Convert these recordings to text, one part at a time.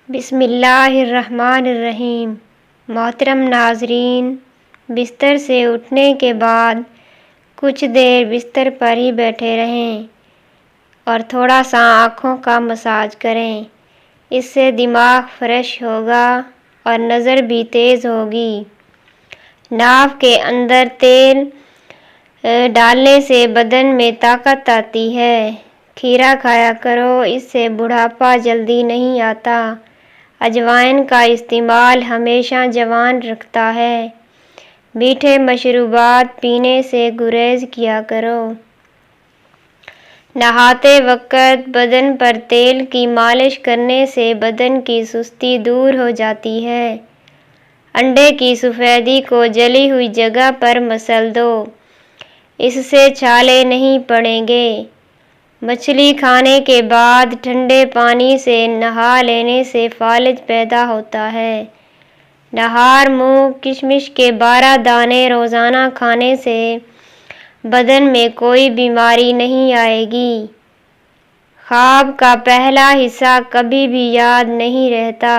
بسم اللہ الرحمن الرحیم۔ محترم ناظرین، بستر سے اٹھنے کے بعد کچھ دیر بستر پر ہی بیٹھے رہیں اور تھوڑا سا آنکھوں کا مساج کریں۔ اس سے دماغ فریش ہوگا اور نظر بھی تیز ہوگی۔ ناف کے اندر تیل ڈالنے سے بدن میں طاقت آتی ہے۔ کھیرا کھایا کرو، اس سے بڑھاپا جلدی نہیں آتا۔ اجوائن کا استعمال ہمیشہ جوان رکھتا ہے۔ میٹھے مشروبات پینے سے گریز کیا کرو۔ نہاتے وقت بدن پر تیل کی مالش کرنے سے بدن کی سستی دور ہو جاتی ہے۔ انڈے کی سفیدی کو جلی ہوئی جگہ پر مسل دو، اس سے چھالے نہیں پڑیں گے۔ مچھلی کھانے کے بعد ٹھنڈے پانی سے نہا لینے سے فالج پیدا ہوتا ہے۔ نہار منہ کشمش کے 12 دانے روزانہ کھانے سے بدن میں کوئی بیماری نہیں آئے گی۔ خواب کا پہلا حصہ کبھی بھی یاد نہیں رہتا۔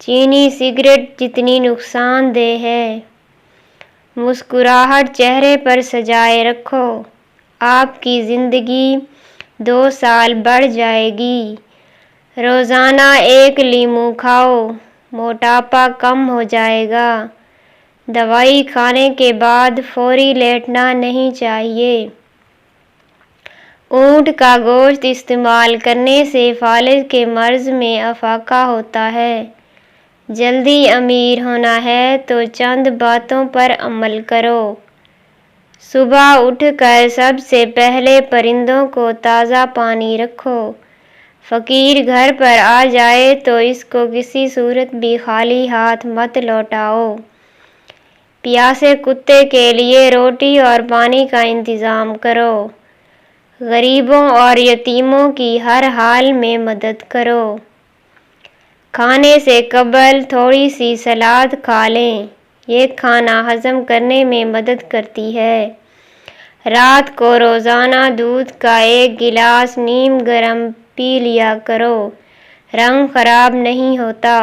چینی سگریٹ جتنی نقصان دہ ہے۔ مسکراہٹ چہرے پر سجائے رکھو، آپ کی زندگی 2 سال بڑھ جائے گی۔ روزانہ 1 لیموں کھاؤ، موٹاپا کم ہو جائے گا۔ دوائی کھانے کے بعد فوری لیٹنا نہیں چاہیے۔ اونٹ کا گوشت استعمال کرنے سے فالج کے مرض میں افاقہ ہوتا ہے۔ جلدی امیر ہونا ہے تو چند باتوں پر عمل کرو۔ صبح اٹھ کر سب سے پہلے پرندوں کو تازہ پانی رکھو۔ فقیر گھر پر آ جائے تو اس کو کسی صورت بھی خالی ہاتھ مت لوٹاؤ۔ پیاسے کتے کے لیے روٹی اور پانی کا انتظام کرو۔ غریبوں اور یتیموں کی ہر حال میں مدد کرو۔ کھانے سے قبل تھوڑی سی سلاد کھا لیں، یہ کھانا ہضم کرنے میں مدد کرتی ہے۔ رات کو روزانہ دودھ کا 1 گلاس نیم گرم پی لیا کرو، رنگ خراب نہیں ہوتا۔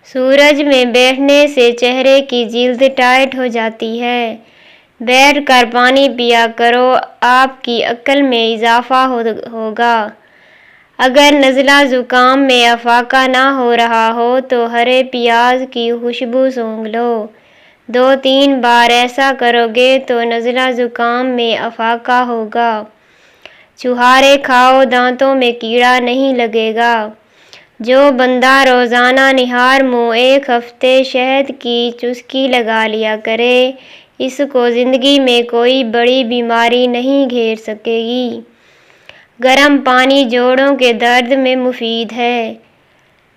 سورج میں بیٹھنے سے چہرے کی جلد ٹائٹ ہو جاتی ہے۔ بیٹھ کر پانی پیا کرو، آپ کی عقل میں اضافہ ہوگا۔ اگر نزلہ زکام میں افاقہ نہ ہو رہا ہو تو ہرے پیاز کی خوشبو سونگھ لو۔ 2-3 بار ایسا کرو گے تو نزلہ زکام میں افاقہ ہوگا۔ چھہارے کھاؤ، دانتوں میں کیڑا نہیں لگے گا۔ جو بندہ روزانہ نہار منہ 1 ہفتے شہد کی چسکی لگا لیا کرے، اس کو زندگی میں کوئی بڑی بیماری نہیں گھیر سکے گی۔ گرم پانی جوڑوں کے درد میں مفید ہے۔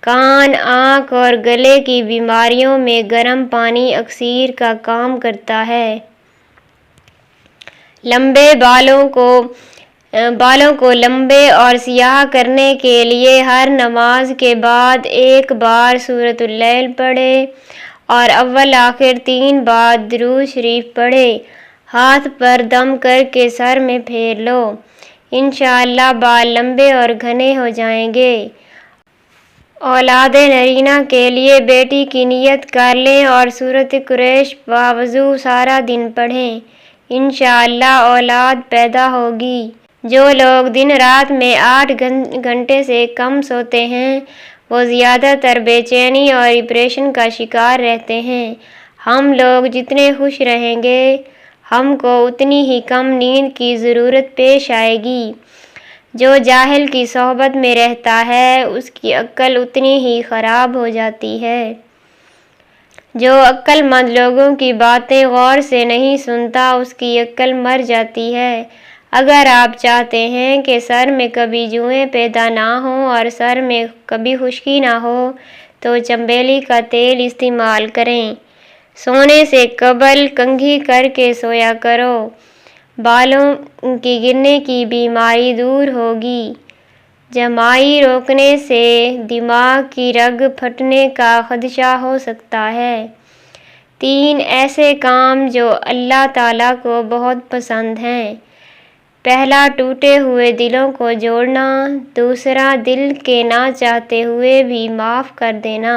کان، آنکھ اور گلے کی بیماریوں میں گرم پانی اکسیر کا کام کرتا ہے۔ لمبے بالوں کو لمبے اور سیاہ کرنے کے لیے ہر نماز کے بعد 1 بار سورۃ اللیل پڑھیں اور اول آخر 3 بار درود شریف پڑھیں۔ ہاتھ پر دم کر کے سر میں پھیر لو، انشاءاللہ بال لمبے اور گھنے ہو جائیں گے۔ اولاد نرینہ کے لیے بیٹی کی نیت کر لیں اور سورۃ قریش باوضو سارا دن پڑھیں، انشاءاللہ اولاد پیدا ہوگی۔ جو لوگ دن رات میں 8 گھنٹے سے کم سوتے ہیں وہ زیادہ تر بے چینی اور ڈپریشن کا شکار رہتے ہیں۔ ہم لوگ جتنے خوش رہیں گے، ہم کو اتنی ہی کم نیند کی ضرورت پیش آئے گی۔ جو جاہل کی صحبت میں رہتا ہے، اس کی عقل اتنی ہی خراب ہو جاتی ہے۔ جو عقل مند لوگوں کی باتیں غور سے نہیں سنتا، اس کی عقل مر جاتی ہے۔ اگر آپ چاہتے ہیں کہ سر میں کبھی جوئیں پیدا نہ ہوں اور سر میں کبھی خشکی نہ ہو تو چنبیلی کا تیل استعمال کریں۔ سونے سے قبل کنگھی کر کے سویا کرو، بالوں کی گرنے کی بیماری دور ہوگی۔ جمائی روکنے سے دماغ کی رگ پھٹنے کا خدشہ ہو سکتا ہے۔ 3 ایسے کام جو اللہ تعالیٰ کو بہت پسند ہیں۔ پہلا ٹوٹے ہوئے دلوں کو جوڑنا، دوسرا دل کے نہ چاہتے ہوئے بھی معاف کر دینا،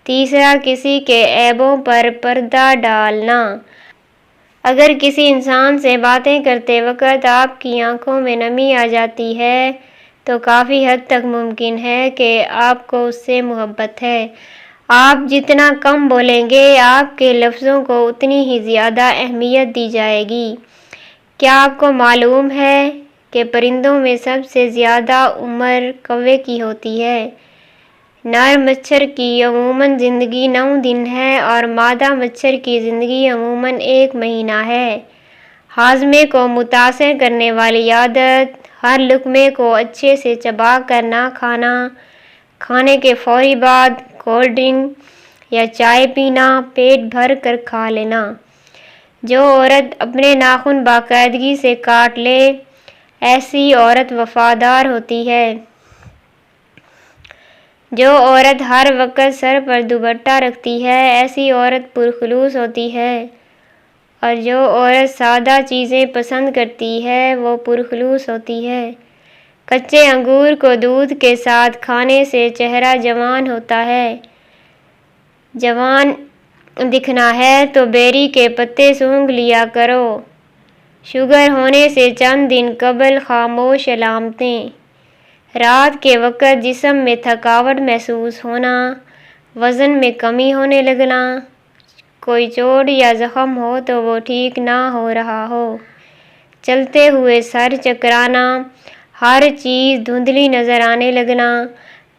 تیسرا کسی کے عیبوں پر پردہ ڈالنا۔ اگر کسی انسان سے باتیں کرتے وقت آپ کی آنکھوں میں نمی آ جاتی ہے تو کافی حد تک ممکن ہے کہ آپ کو اس سے محبت ہے۔ آپ جتنا کم بولیں گے، آپ کے لفظوں کو اتنی ہی زیادہ اہمیت دی جائے گی۔ کیا آپ کو معلوم ہے کہ پرندوں میں سب سے زیادہ عمر کوے کی ہوتی ہے؟ نر مچھر کی عموماً زندگی 9 دن ہے اور مادہ مچھر کی زندگی عموماً 1 مہینہ ہے۔ ہاضمے کو متاثر کرنے والی عادت، ہر لقمے کو اچھے سے چبا کر نہ کھانا، کھانے کے فوری بعد کولڈ ڈرنک یا چائے پینا، پیٹ بھر کر کھا لینا۔ جو عورت اپنے ناخن باقاعدگی سے کاٹ لے، ایسی عورت وفادار ہوتی ہے۔ جو عورت ہر وقت سر پر دوپٹہ رکھتی ہے، ایسی عورت پرخلوص ہوتی ہے، اور جو عورت سادہ چیزیں پسند کرتی ہے وہ پرخلوص ہوتی ہے۔ کچے انگور کو دودھ کے ساتھ کھانے سے چہرہ جوان ہوتا ہے۔ جوان دکھنا ہے تو بیری کے پتے سونگھ لیا کرو۔ شوگر ہونے سے چند دن قبل خاموش علامتیں: رات کے وقت جسم میں تھکاوٹ محسوس ہونا، وزن میں کمی ہونے لگنا، کوئی چوٹ یا زخم ہو تو وہ ٹھیک نہ ہو رہا ہو، چلتے ہوئے سر چکرانا، ہر چیز دھندلی نظر آنے لگنا،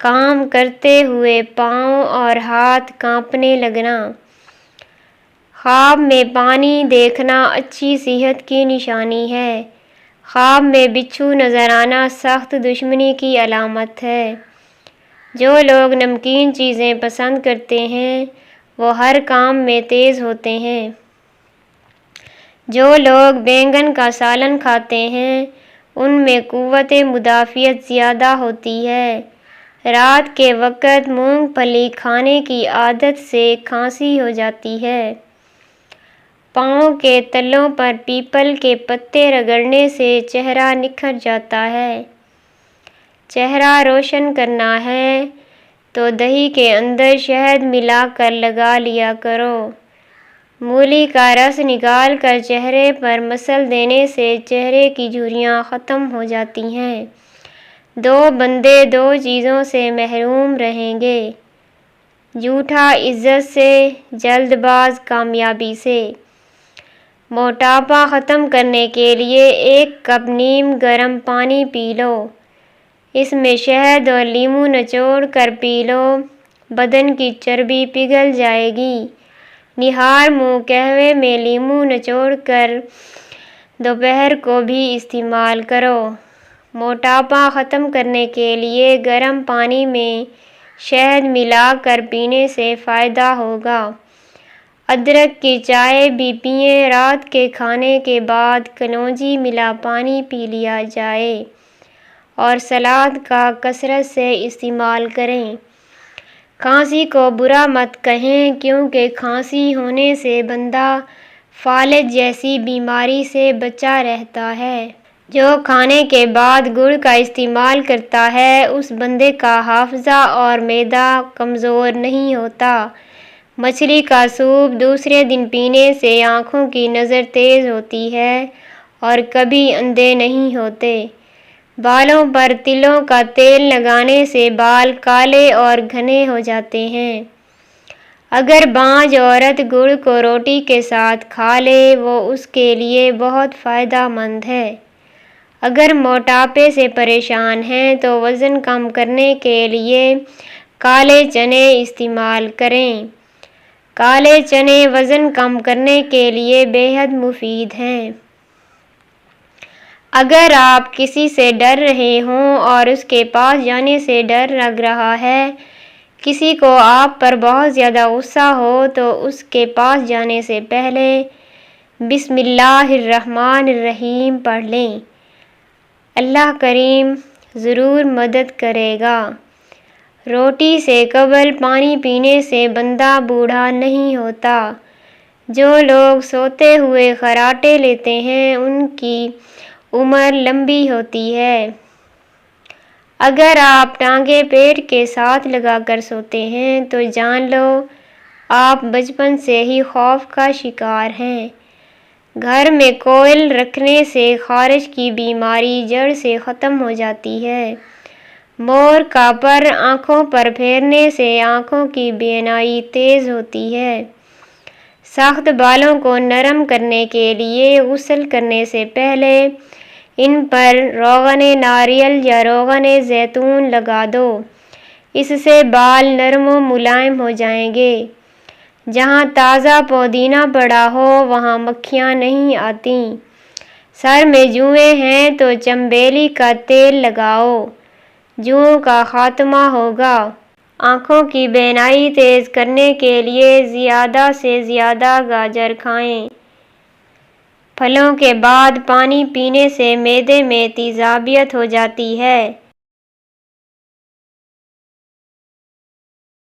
کام کرتے ہوئے پاؤں اور ہاتھ کانپنے لگنا۔ خواب میں پانی دیکھنا اچھی صحت کی نشانی ہے۔ خواب میں بچھو نظر آنا سخت دشمنی کی علامت ہے۔ جو لوگ نمکین چیزیں پسند کرتے ہیں وہ ہر کام میں تیز ہوتے ہیں۔ جو لوگ بینگن کا سالن کھاتے ہیں ان میں قوت مدافعت زیادہ ہوتی ہے۔ رات کے وقت مونگ پھلی کھانے کی عادت سے کھانسی ہو جاتی ہے۔ پاؤں کے تلوں پر پیپل کے پتے رگڑنے سے چہرہ نکھر جاتا ہے۔ چہرہ روشن کرنا ہے تو دہی کے اندر شہد ملا کر لگا لیا کرو۔ مولی کا رس نکال کر چہرے پر مسل دینے سے چہرے کی جھریاں ختم ہو جاتی ہیں۔ 2 بندے 2 چیزوں سے محروم رہیں گے: جھوٹا عزت سے، جلد باز کامیابی سے۔ موٹاپا ختم کرنے کے لیے 1 کپ نیم گرم پانی پی لو۔ اس میں شہد اور لیموں نچوڑ کر پی لو، بدن کی چربی پگھل جائے گی۔ نہار منہ قہوے میں لیموں نچوڑ کر دوپہر کو بھی استعمال کرو۔ موٹاپا ختم کرنے کے لیے گرم پانی میں شہد ملا کر پینے سے فائدہ ہوگا۔ ادرک کی چائے بھی پئیں۔ رات کے کھانے کے بعد کلونجی ملا پانی پی لیا جائے اور سلاد کا کثرت سے استعمال کریں۔ کھانسی کو برا مت کہیں کیونکہ کھانسی ہونے سے بندہ فالج جیسی بیماری سے بچا رہتا ہے۔ جو کھانے کے بعد گڑ کا استعمال کرتا ہے اس بندے کا حافظہ اور معدہ کمزور نہیں ہوتا۔ مچھلی کا سوپ دوسرے دن پینے سے آنکھوں کی نظر تیز ہوتی ہے اور کبھی اندھے نہیں ہوتے۔ بالوں پر تلوں کا تیل لگانے سے بال کالے اور گھنے ہو جاتے ہیں۔ اگر بانجھ عورت گڑ کو روٹی کے ساتھ کھا لے وہ اس کے لیے بہت فائدہ مند ہے۔ اگر موٹاپے سے پریشان ہیں تو وزن کم کرنے کے لیے کالے چنے استعمال کریں۔ کالے چنے وزن کم کرنے کے لیے بے حد مفید ہیں۔ اگر آپ کسی سے ڈر رہے ہوں اور اس کے پاس جانے سے ڈر لگ رہا ہے، کسی کو آپ پر بہت زیادہ غصہ ہو تو اس کے پاس جانے سے پہلے بسم اللہ الرحمن الرحیم پڑھ لیں۔ اللہ کریم ضرور مدد کرے گا۔ روٹی سے قبل پانی پینے سے بندہ بوڑھا نہیں ہوتا۔ جو لوگ سوتے ہوئے خراٹے لیتے ہیں ان کی عمر لمبی ہوتی ہے۔ اگر آپ ٹانگیں پیٹ کے ساتھ لگا کر سوتے ہیں تو جان لو آپ بچپن سے ہی خوف کا شکار ہیں۔ گھر میں کوئل رکھنے سے خارش کی بیماری جڑ سے ختم ہو جاتی ہے۔ مور کا پر آنکھوں پر پھیرنے سے آنکھوں کی بینائی تیز ہوتی ہے۔ سخت بالوں کو نرم کرنے کے لیے غسل کرنے سے پہلے ان پر روغن ناریل یا روغن زیتون لگا دو، اس سے بال نرم و ملائم ہو جائیں گے۔ جہاں تازہ پودینہ پڑا ہو وہاں مکھیاں نہیں آتیں۔ سر میں جوئیں ہیں تو چنبیلی کا تیل لگاؤ، جوؤں کا خاتمہ ہوگا۔ آنکھوں کی بینائی تیز کرنے کے لیے زیادہ سے زیادہ گاجر کھائیں۔ پھلوں کے بعد پانی پینے سے معدے میں تیزابیت ہو جاتی ہے۔